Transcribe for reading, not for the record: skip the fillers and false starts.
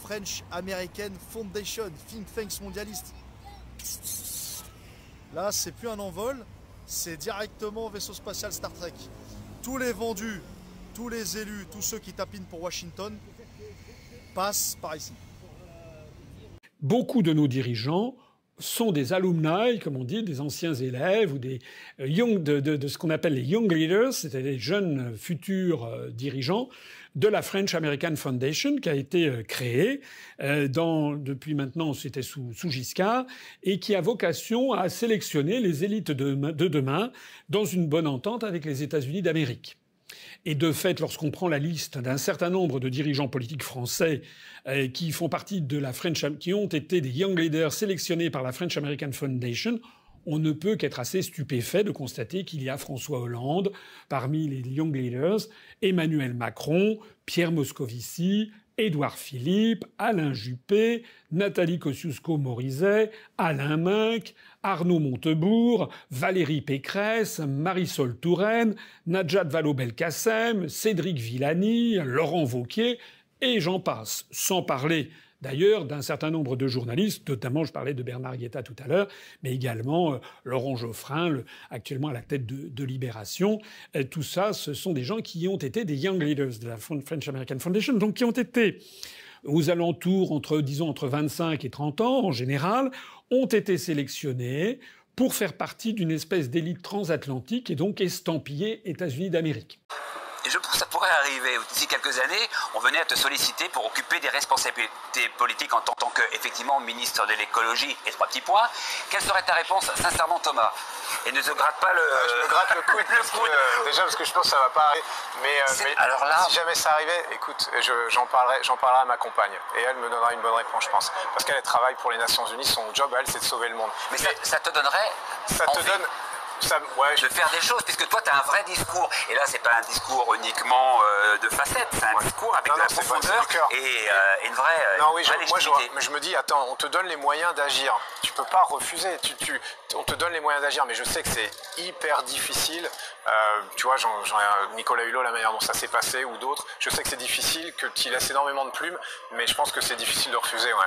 French American Foundation, think tanks mondialiste. Là, c'est plus un envol, c'est directement vaisseau spatial Star Trek. Tous les vendus, tous les élus, tous ceux qui tapinent pour Washington passent par ici. Beaucoup de nos dirigeants sont des alumni, comme on dit, des anciens élèves ou des de ce qu'on appelle les young leaders, c'est-à-dire les jeunes futurs dirigeants de la French American Foundation, qui a été créée depuis maintenant, c'était sous Giscard, et qui a vocation à sélectionner les élites de demain dans une bonne entente avec les États-Unis d'Amérique. Et de fait, lorsqu'on prend la liste d'un certain nombre de dirigeants politiques français qui font partie de la qui ont été des young leaders sélectionnés par la French American Foundation, on ne peut qu'être assez stupéfait de constater qu'il y a François Hollande parmi les young leaders, Emmanuel Macron, Pierre Moscovici, Édouard Philippe, Alain Juppé, Nathalie Kosciusko-Morizet, Alain Minc, Arnaud Montebourg, Valérie Pécresse, Marisol Touraine, Najat Vallaud-Belkacem, Cédric Villani, Laurent Wauquiez, et j'en passe. Sans parler d'ailleurs d'un certain nombre de journalistes, notamment je parlais de Bernard Guetta tout à l'heure, mais également Laurent Geoffrin, actuellement à la tête de Libération. Tout ça, ce sont des gens qui ont été des young leaders de la French American Foundation, donc qui ont été aux alentours entre 25 et 30 ans en général, ont été sélectionnés pour faire partie d'une espèce d'élite transatlantique et donc estampillée États-Unis d'Amérique. Et je pense que ça pourrait arriver. D'ici quelques années, on venait à te solliciter pour occuper des responsabilités politiques en tant que, effectivement, ministre de l'écologie et 3 petits points. Quelle serait ta réponse, sincèrement, Thomas? Et ne te gratte pas le... Je me gratte le coude, déjà parce que je pense que ça va pas arriver. Mais alors là... si jamais ça arrivait, écoute, j'en parlerai à ma compagne. Et elle me donnera une bonne réponse, je pense. Parce qu'elle travaille pour les Nations Unies, son job, elle, c'est de sauver le monde. Mais ça te donnerait... Ça te donne... de faire des choses, puisque toi, tu as un vrai discours. Et là, c'est pas un discours uniquement de facettes, c'est un discours avec de la profondeur et une vraie légitimité. Je me dis, attends, on te donne les moyens d'agir. Tu peux pas refuser. On te donne les moyens d'agir, mais je sais que c'est hyper difficile. Tu vois, Nicolas Hulot, la manière dont ça s'est passé, ou d'autres, je sais que c'est difficile, que tu laisses énormément de plumes, mais je pense que c'est difficile de refuser, ouais.